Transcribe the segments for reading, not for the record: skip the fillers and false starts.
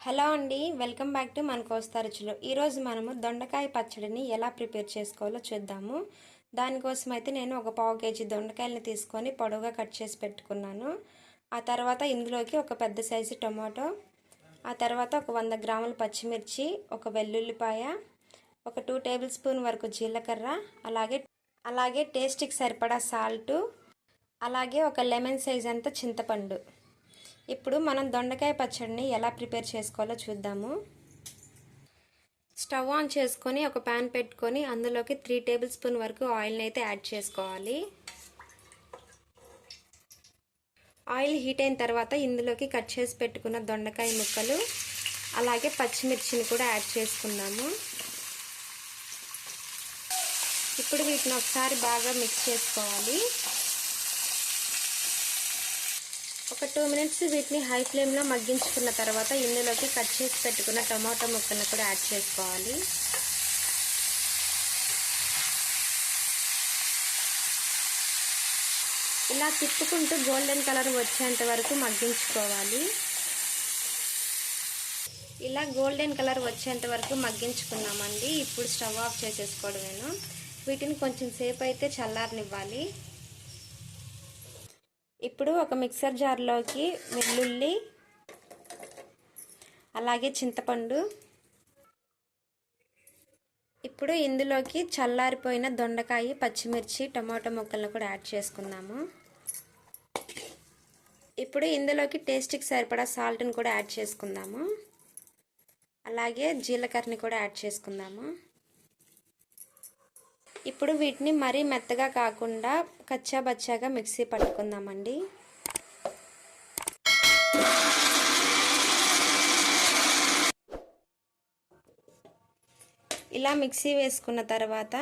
Hello అండి, welcome back to మన కోస్తా రుచులు. ఈరోజు మనము దొండకాయ పచ్చడిని ఎలా ప్రిపేర్ చేసుకోవాలో చూద్దాము. దానికోసం అయితే నేను ఒక పావు కేజీ దొండకాయలని తీసుకొని పొడవుగా కట్ చేసి పెట్టుకున్నాను. ఆ తర్వాత ఇందులోకి ఒక పెద్ద సైజు టొమాటో, ఆ తర్వాత ఒక 100 గ్రాముల పచ్చిమిర్చి, ఒక వెల్లుల్లిపాయ, ఒక 2 టేబుల్ స్పూన్ వరకు జీలకర్ర, అలాగే టేస్ట్కి సరిపడా సాల్టు, అలాగే ఒక లెమన్ సైజ్ అంత చింతపండు. ఇప్పుడు మనం దొండకాయ పచ్చడిని ఎలా ప్రిపేర్ చేసుకోవాలో చూద్దాము. స్టవ్ ఆన్ చేసుకొని ఒక ప్యాన్ పెట్టుకొని అందులోకి 3 టేబుల్ స్పూన్ వరకు ఆయిల్ని అయితే యాడ్ చేసుకోవాలి. ఆయిల్ హీట్ అయిన తర్వాత ఇందులోకి కట్ చేసి పెట్టుకున్న దొండకాయ ముక్కలు, అలాగే పచ్చిమిర్చిని కూడా యాడ్ చేసుకుందాము. ఇప్పుడు వీటిని ఒకసారి బాగా మిక్స్ చేసుకోవాలి. ఒక 2 మినిట్స్ వీటిని హై ఫ్లేమ్లో మగ్గించుకున్న తర్వాత ఇందులోకి కట్ చేసి పెట్టుకున్న టమాటో ముక్కలను కూడా యాడ్ చేసుకోవాలి. ఇలా తిప్పుకుంటూ గోల్డెన్ కలర్ వచ్చేంత వరకు మగ్గించుకోవాలి. ఇలా గోల్డెన్ కలర్ వచ్చేంత వరకు మగ్గించుకున్నామండి. ఇప్పుడు స్టవ్ ఆఫ్ చేసేసుకోవడమేను. వీటిని కొంచెం సేపు అయితే చల్లారనివ్వాలి. ఇప్పుడు ఒక మిక్సర్ జార్లోకి వెల్లుల్లి, అలాగే చింతపండు, ఇప్పుడు ఇందులోకి చల్లారిపోయిన దొండకాయ, పచ్చిమిర్చి, టమాటో ముక్కలను కూడా యాడ్ చేసుకుందాము. ఇప్పుడు ఇందులోకి టేస్ట్కి సరిపడా సాల్ట్ని కూడా యాడ్ చేసుకుందాము. అలాగే జీలకర్రని కూడా యాడ్ చేసుకుందాము. ఇప్పుడు వీటిని మరీ మెత్తగా కాకుండా కచ్చాబచ్చాగా మిక్సీ పట్టుకుందామండి. ఇలా మిక్సీ వేసుకున్న తర్వాత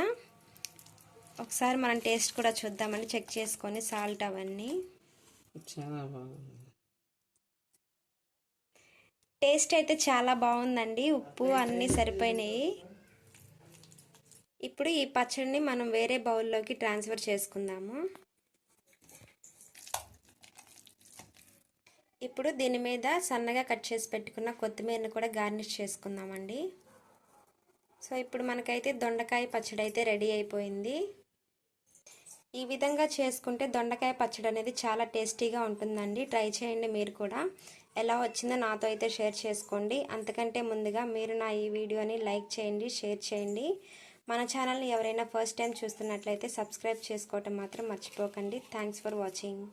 ఒకసారి మనం టేస్ట్ కూడా చూద్దామండి, చెక్ చేసుకొని సాల్ట్ అవన్నీ. టేస్ట్ అయితే చాలా బాగుందండి, ఉప్పు అన్నీ సరిపోయినాయి. ఇప్పుడు ఈ పచ్చడిని మనం వేరే బౌల్లోకి ట్రాన్స్ఫర్ చేసుకుందాము. ఇప్పుడు దీని మీద సన్నగా కట్ చేసి పెట్టుకున్న కొత్తిమీరని కూడా గార్నిష్ చేసుకుందామండి. సో ఇప్పుడు మనకైతే దొండకాయ పచ్చడి అయితే రెడీ అయిపోయింది. ఈ విధంగా చేసుకుంటే దొండకాయ పచ్చడి అనేది చాలా టేస్టీగా ఉంటుందండి. ట్రై చేయండి మీరు కూడా. ఎలా వచ్చిందో నాతో అయితే షేర్ చేసుకోండి. అంతకంటే ముందుగా మీరు నా ఈ వీడియోని లైక్ చేయండి, షేర్ చేయండి. మన ఛానల్ని ఎవరైనా ఫస్ట్ టైం చూస్తున్నట్లయితే సబ్స్క్రైబ్ చేసుకోవటం మాత్రం మర్చిపోకండి. Thanks for watching.